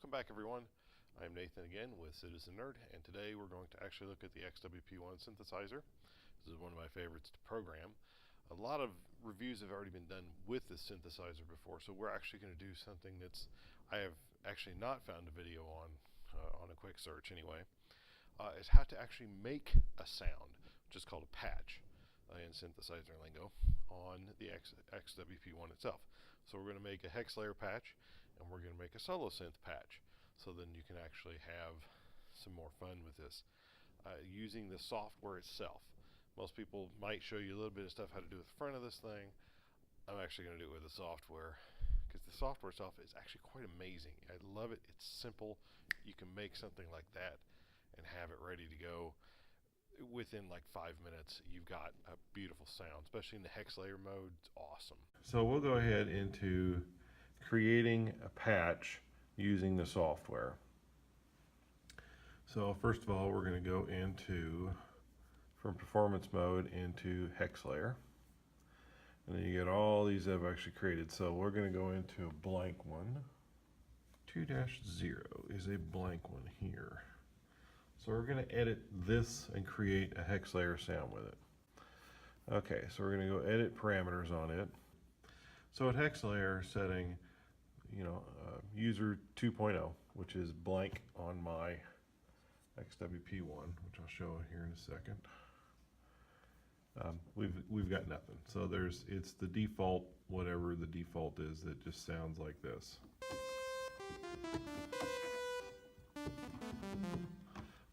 Welcome back, everyone. I'm Nathan again with Citizen Nerd, and today we're going to actually look at the XW-P1 synthesizer. This is one of my favorites to program. A lot of reviews have already been done with this synthesizer before, so we're actually going to do something that's I have actually not found a video on a quick search anyway. Is how to actually make a sound, which is called a patch in synthesizer lingo, on the XW-P1 itself. So we're going to make a hex layer patch, and we're going to make a solo synth patch, so then you can actually have some more fun with this using the software itself. Most people might show you a little bit of stuff how to do with the front of this thing. I'm actually going to do it with the software, because the software itself is actually quite amazing. I love it. It's simple. You can make something like that and have it ready to go within like 5 minutes. You've got a beautiful sound, especially in the hex layer mode. It's awesome. So we'll go ahead into creating a patch using the software. So first of all, we're going to go into, from performance mode, into hex layer, and then you get all these I've actually created. So we're going to go into a blank one. 2-0 is a blank one here. So we're going to edit this and create a hex layer sound with it. Okay, so we're going to go edit parameters on it. So at hex layer setting, user 2.0, which is blank on my XW-P1, which I'll show here in a second. We've got nothing. So it's the default, whatever the default is, that just sounds like this,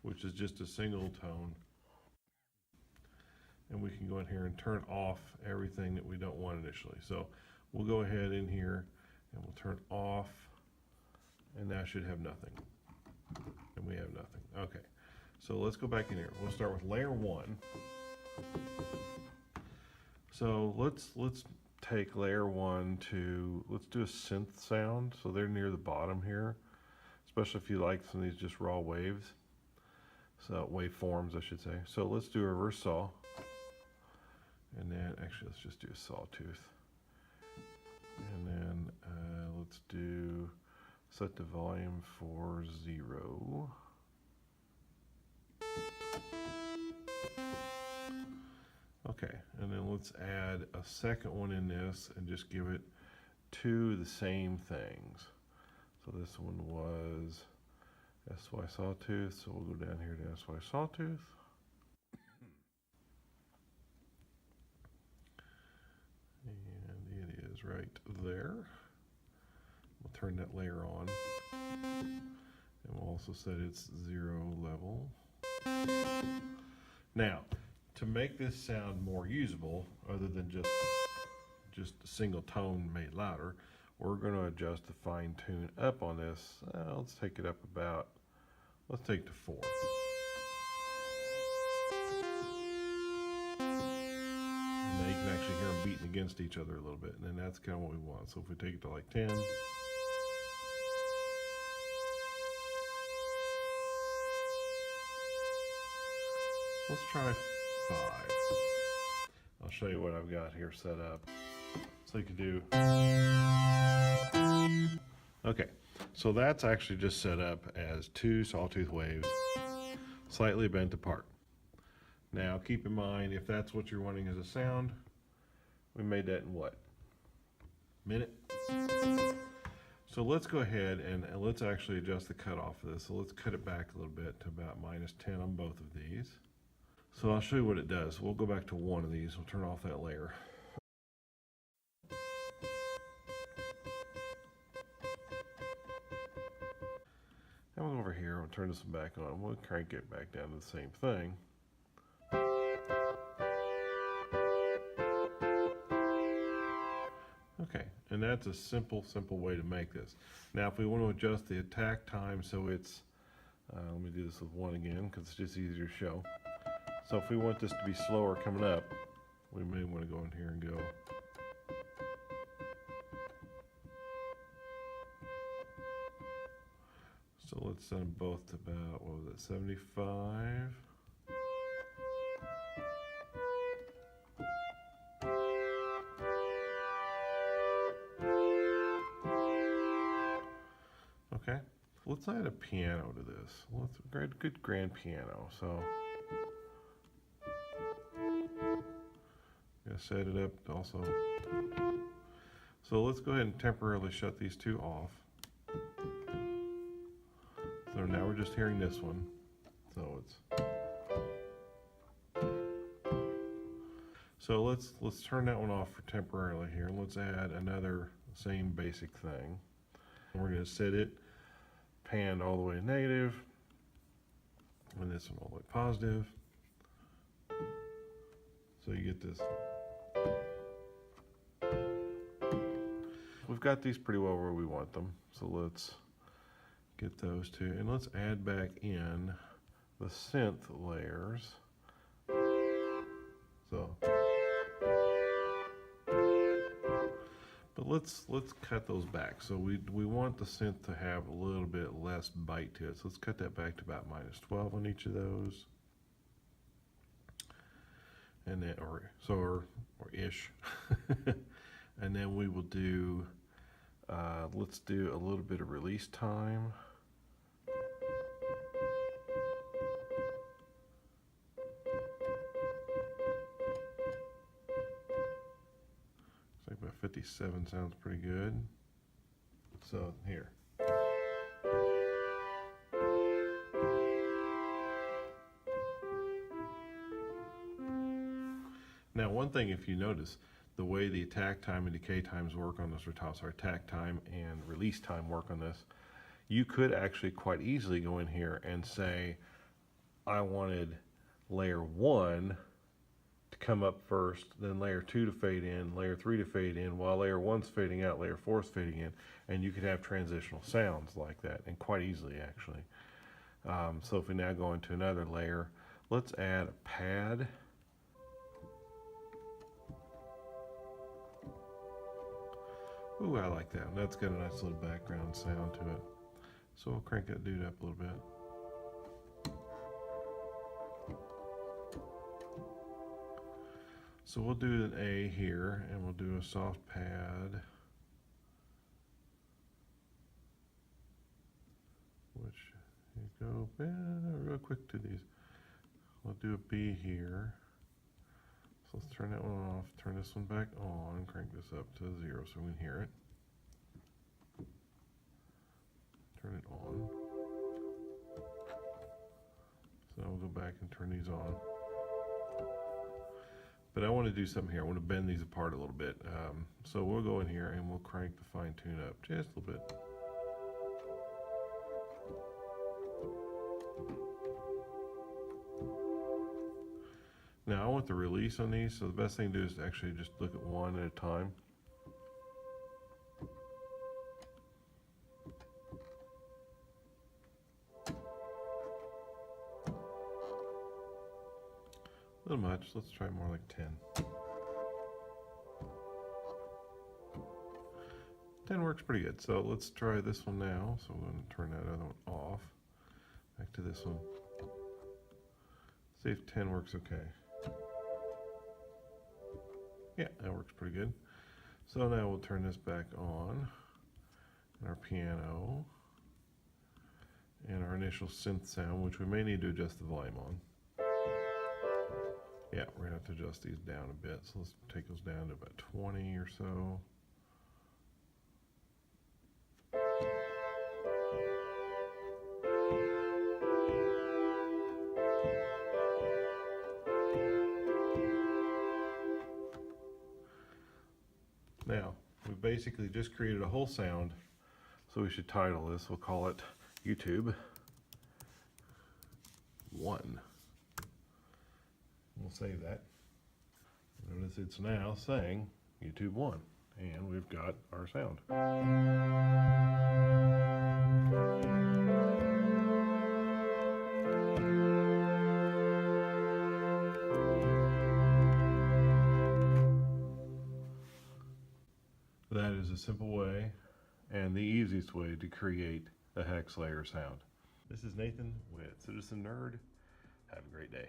which is just a single tone. And we can go in here and turn off everything that we don't want initially. So we'll go ahead in here and we'll turn off, and that should have nothing. And we have nothing. Okay, so let's go back in here. We'll start with layer 1. So let's take layer 1 to, let's do a synth sound. So they're near the bottom here, especially if you like some of these just raw waves. So waveforms, I should say. So let's do a reverse saw. And then, actually, let's just do a sawtooth. And then let's set the volume for 0. Okay, and then let's add a second one in this and just give it two of the same things. So this one was SY sawtooth, so we'll go down here to SY sawtooth. And it is right there. We'll turn that layer on. And we'll also set its 0 level. Now, to make this sound more usable, other than just a single tone made louder, we're going to adjust the fine tune up on this. Let's take it up about, let's take it to 4. Now you can actually hear them beating against each other a little bit, and then that's kind of what we want. So if we take it to like 10, let's try 5. I'll show you what I've got here set up. So you can do, okay, so that's actually just set up as 2 sawtooth waves, slightly bent apart. Now keep in mind, if that's what you're wanting as a sound, we made that in what? Minute? So let's go ahead and let's actually adjust the cutoff of this. So let's cut it back a little bit to about -10 on both of these. So I'll show you what it does. We'll go back to one of these. We'll turn off that layer. And we'll go over here. We'll turn this one back on. We'll crank it back down to the same thing. Okay, and that's a simple way to make this. Now, if we want to adjust the attack time so it's, let me do this with 1 again because it's just easier to show. So if we want this to be slower coming up, we may want to go in here and go. So let's set them both to about, what was it, 75. Okay, Let's add a piano to this. Let's good grand piano. So gotta set it up also. So let's go ahead and temporarily shut these two off. So now we're just hearing this one. So let's turn that one off for temporarily here. Let's add another same basic thing. We're gonna set it panned all the way to negative, and this one all the way positive. So you get this. We've got these pretty well where we want them. So let's get those two, and let's add back in the synth layers. So, but let's cut those back. So we want the synth to have a little bit less bite to it. So let's cut that back to about -12 on each of those, and then or ish, and then we will do. Let's do a little bit of release time. Looks like about 57 sounds pretty good. So here. Now one thing, if you notice, the way the attack time and decay times work on this, or attack time and release time work on this, you could actually quite easily go in here and say, I wanted layer 1 to come up first, then layer 2 to fade in, layer 3 to fade in, while layer 1's fading out, layer 4's fading in, and you could have transitional sounds like that, and quite easily actually. So if we now go into another layer, let's add a pad. Ooh, I like that. That's got a nice little background sound to it. So we'll crank that dude up a little bit. So we'll do an A here, and we'll do a soft pad, which you go real quick to these. We'll do a B here. So let's turn that one off, turn this one back on, crank this up to 0 so we can hear it. Turn it on. So now we'll go back and turn these on. But I want to do something here. I want to bend these apart a little bit. So we'll go in here and we'll crank the fine tune up just a little bit. Now I want the release on these, so the best thing to do is to actually just look at one at a time. A little much, let's try more like 10. 10 works pretty good, so let's try this one now. So we're going to turn that other one off. Back to this one. See if 10 works okay. Yeah, that works pretty good. So now we'll turn this back on, and our piano, and our initial synth sound, which we may need to adjust the volume on. Yeah, we're gonna have to adjust these down a bit. So let's take those down to about 20 or so. Now, we basically just created a whole sound, so we should title this. We'll call it YouTube 1. We'll save that. Notice it's now saying YouTube 1, and we've got our sound. That is a simple way and the easiest way to create a hex layer sound. This is Nathan with Citizen Nerd. Have a great day.